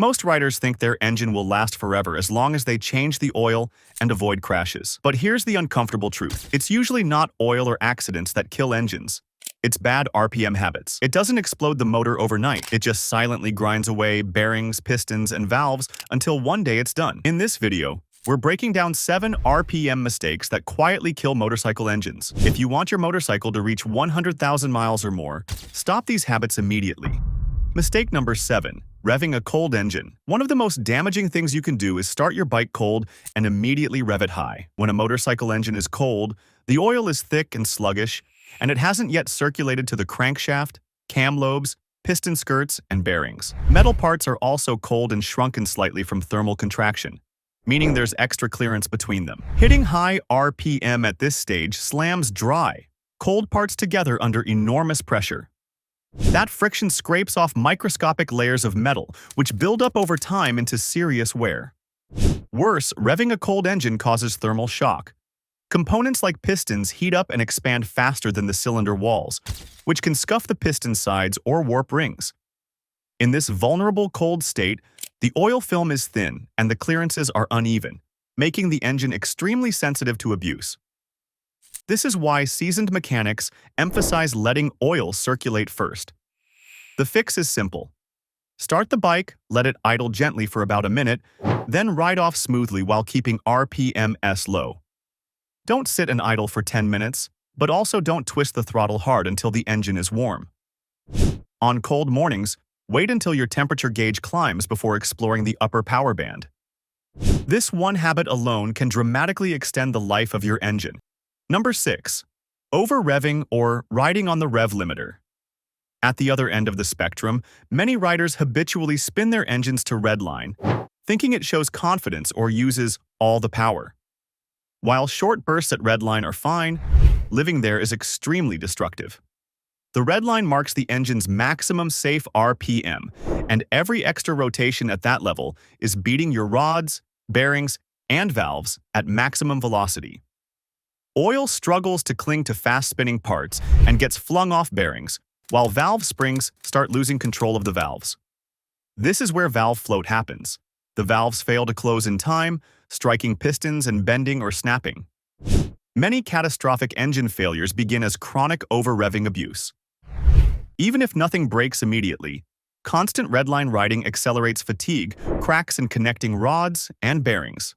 Most riders think their engine will last forever as long as they change the oil and avoid crashes. But here's the uncomfortable truth. It's usually not oil or accidents that kill engines. It's bad RPM habits. It doesn't explode the motor overnight. It just silently grinds away bearings, pistons, and valves until one day it's done. In this video, we're breaking down 7 RPM mistakes that quietly kill motorcycle engines. If you want your motorcycle to reach 100,000 miles or more, stop these habits immediately. Mistake number 7. Revving a cold engine. One of the most damaging things you can do is start your bike cold and immediately rev it high. When a motorcycle engine is cold, the oil is thick and sluggish, and it hasn't yet circulated to the crankshaft, cam lobes, piston skirts, and bearings. Metal parts are also cold and shrunken slightly from thermal contraction, meaning there's extra clearance between them. Hitting high RPM at this stage slams dry, cold parts together under enormous pressure. That friction scrapes off microscopic layers of metal, which build up over time into serious wear. Worse, revving a cold engine causes thermal shock. Components like pistons heat up and expand faster than the cylinder walls, which can scuff the piston sides or warp rings. In this vulnerable cold state, the oil film is thin and the clearances are uneven, making the engine extremely sensitive to abuse. This is why seasoned mechanics emphasize letting oil circulate first. The fix is simple. Start the bike, let it idle gently for about a minute, then ride off smoothly while keeping RPMs low. Don't sit and idle for 10 minutes, but also don't twist the throttle hard until the engine is warm. On cold mornings, wait until your temperature gauge climbs before exploring the upper power band. This one habit alone can dramatically extend the life of your engine. Number 6. Overreving or riding on the rev limiter. At the other end of the spectrum, many riders habitually spin their engines to redline, thinking it shows confidence or uses all the power. While short bursts at redline are fine, living there is extremely destructive. The redline marks the engine's maximum safe RPM, and every extra rotation at that level is beating your rods, bearings, and valves at maximum velocity. Oil struggles to cling to fast-spinning parts and gets flung off bearings, while valve springs start losing control of the valves. This is where valve float happens. The valves fail to close in time, striking pistons and bending or snapping. Many catastrophic engine failures begin as chronic over-revving abuse. Even if nothing breaks immediately, constant redline riding accelerates fatigue, cracks in connecting rods and bearings.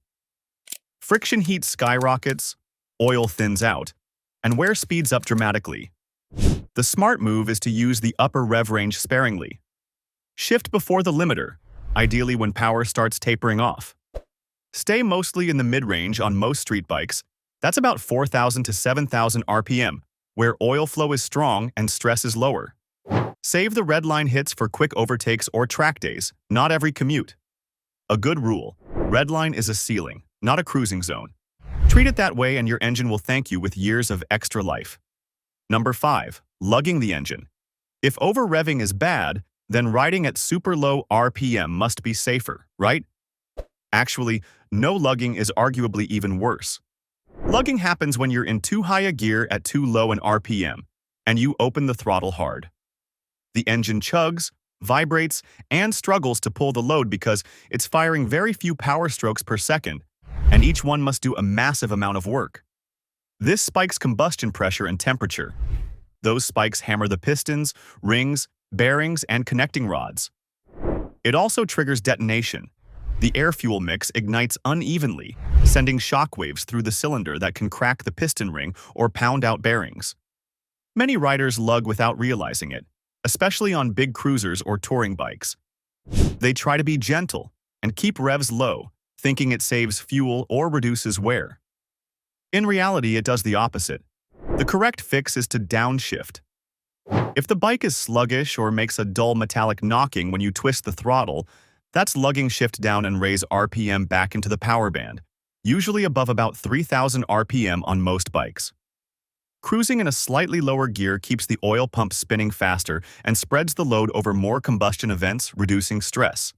Friction heat skyrockets, oil thins out, and wear speeds up dramatically. The smart move is to use the upper rev range sparingly. Shift before the limiter, ideally when power starts tapering off. Stay mostly in the mid-range on most street bikes. That's about 4,000 to 7,000 RPM, where oil flow is strong and stress is lower. Save the redline hits for quick overtakes or track days, not every commute. A good rule: redline is a ceiling, not a cruising zone. Treat it that way and your engine will thank you with years of extra life. Number 5. Lugging the engine. If over-revving is bad, then riding at super low RPM must be safer, right? Actually, no lugging is arguably even worse. Lugging happens when you're in too high a gear at too low an RPM, and you open the throttle hard. The engine chugs, vibrates, and struggles to pull the load because it's firing very few power strokes per second, and each one must do a massive amount of work. This spikes combustion pressure and temperature. Those spikes hammer the pistons, rings, bearings, and connecting rods. It also triggers detonation. The air-fuel mix ignites unevenly, sending shockwaves through the cylinder that can crack the piston ring or pound out bearings. Many riders lug without realizing it, especially on big cruisers or touring bikes. They try to be gentle and keep revs low, thinking it saves fuel or reduces wear. In reality, it does the opposite. The correct fix is to downshift. If the bike is sluggish or makes a dull metallic knocking when you twist the throttle, that's lugging shift down and raise RPM back into the power band, usually above about 3,000 RPM on most bikes. Cruising in a slightly lower gear keeps the oil pump spinning faster and spreads the load over more combustion events, reducing stress.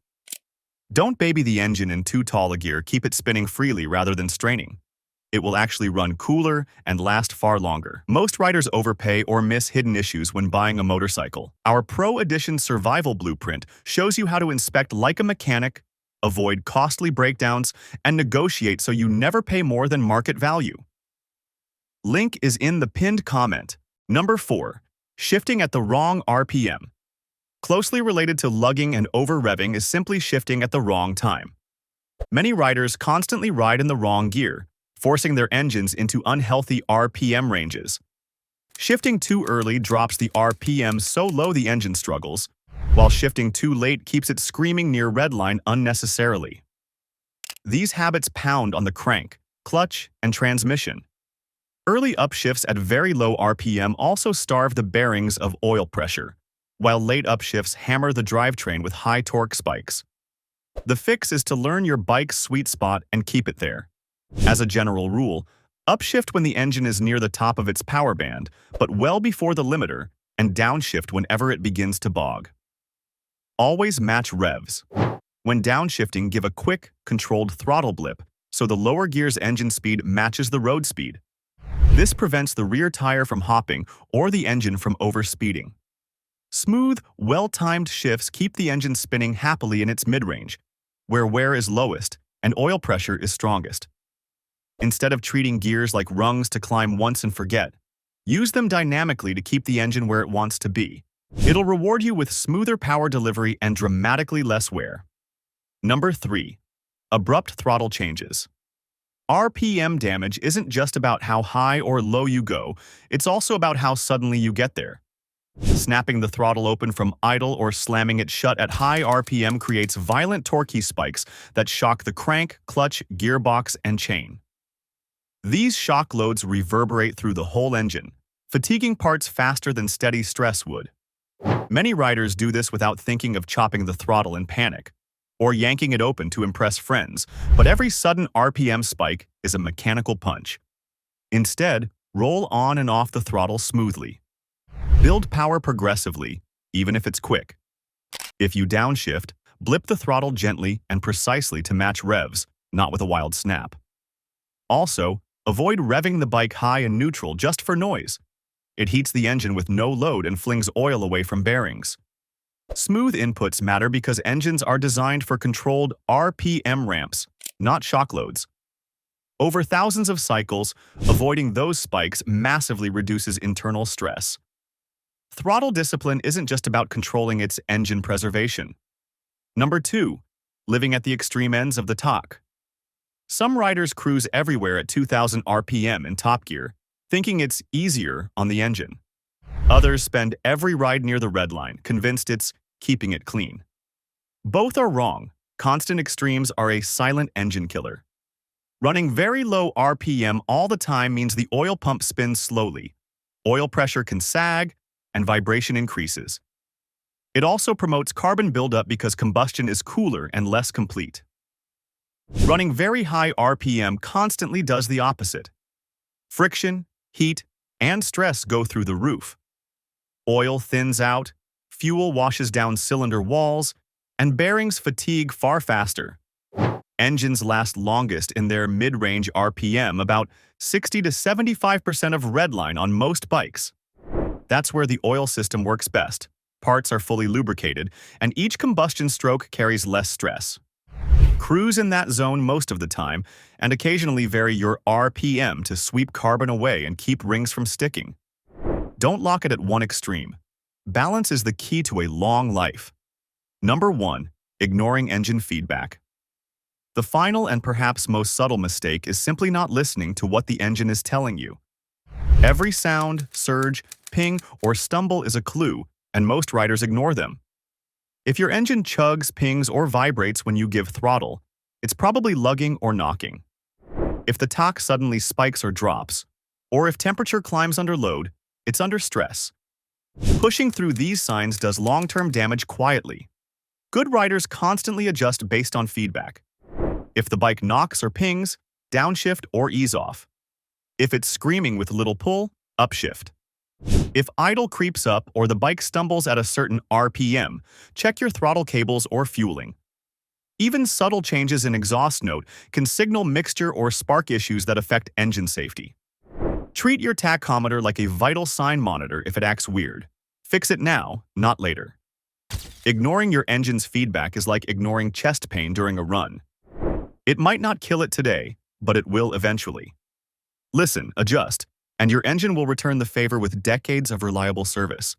Don't baby the engine in too tall a gear, keep it spinning freely rather than straining. It will actually run cooler and last far longer. Most riders overpay or miss hidden issues when buying a motorcycle. Our Pro Edition Survival Blueprint shows you how to inspect like a mechanic, avoid costly breakdowns, and negotiate so you never pay more than market value. Link is in the pinned comment. Number 4. Shifting at the wrong RPM. Closely related to lugging and over-revving is simply shifting at the wrong time. Many riders constantly ride in the wrong gear, forcing their engines into unhealthy RPM ranges. Shifting too early drops the RPM so low the engine struggles, while shifting too late keeps it screaming near redline unnecessarily. These habits pound on the crank, clutch, and transmission. Early upshifts at very low RPM also starve the bearings of oil pressure, while late upshifts hammer the drivetrain with high torque spikes. The fix is to learn your bike's sweet spot and keep it there. As a general rule, upshift when the engine is near the top of its power band, but well before the limiter, and downshift whenever it begins to bog. Always match revs. When downshifting, give a quick, controlled throttle blip so the lower gear's engine speed matches the road speed. This prevents the rear tire from hopping or the engine from overspeeding. Smooth, well-timed shifts keep the engine spinning happily in its mid-range, where wear is lowest and oil pressure is strongest. Instead of treating gears like rungs to climb once and forget, use them dynamically to keep the engine where it wants to be. It'll reward you with smoother power delivery and dramatically less wear. Number 3. Abrupt throttle changes. RPM damage isn't just about how high or low you go, it's also about how suddenly you get there. Snapping the throttle open from idle or slamming it shut at high RPM creates violent torque spikes that shock the crank, clutch, gearbox, and chain. These shock loads reverberate through the whole engine, fatiguing parts faster than steady stress would. Many riders do this without thinking of chopping the throttle in panic, or yanking it open to impress friends, but every sudden RPM spike is a mechanical punch. Instead, roll on and off the throttle smoothly. Build power progressively, even if it's quick. If you downshift, blip the throttle gently and precisely to match revs, not with a wild snap. Also, avoid revving the bike high and neutral just for noise. It heats the engine with no load and flings oil away from bearings. Smooth inputs matter because engines are designed for controlled RPM ramps, not shock loads. Over thousands of cycles, avoiding those spikes massively reduces internal stress. Throttle discipline isn't just about controlling its engine preservation. Number 2. Living at the extreme ends of the talk. Some riders cruise everywhere at 2000 RPM in top gear, thinking it's easier on the engine. Others spend every ride near the redline, convinced it's keeping it clean. Both are wrong. Constant extremes are a silent engine killer. Running very low RPM all the time means the oil pump spins slowly. Oil pressure can sag, and vibration increases. It also promotes carbon buildup because combustion is cooler and less complete. Running very high RPM constantly does the opposite. Friction, heat, and stress go through the roof. Oil thins out, fuel washes down cylinder walls, and bearings fatigue far faster. Engines last longest in their mid-range RPM, about 60 to 75% of redline on most bikes. That's where the oil system works best. Parts are fully lubricated, and each combustion stroke carries less stress. Cruise in that zone most of the time, and occasionally vary your RPM to sweep carbon away and keep rings from sticking. Don't lock it at one extreme. Balance is the key to a long life. Number 1. Ignoring engine feedback. The final and perhaps most subtle mistake is simply not listening to what the engine is telling you. Every sound, surge, ping, or stumble is a clue, and most riders ignore them. If your engine chugs, pings, or vibrates when you give throttle, it's probably lugging or knocking. If the torque suddenly spikes or drops, or if temperature climbs under load, it's under stress. Pushing through these signs does long-term damage quietly. Good riders constantly adjust based on feedback. If the bike knocks or pings, downshift or ease off. If it's screaming with little pull, upshift. If idle creeps up or the bike stumbles at a certain RPM, check your throttle cables or fueling. Even subtle changes in exhaust note can signal mixture or spark issues that affect engine safety. Treat your tachometer like a vital sign monitor if it acts weird. Fix it now, not later. Ignoring your engine's feedback is like ignoring chest pain during a run. It might not kill it today, but it will eventually. Listen, adjust, and your engine will return the favor with decades of reliable service.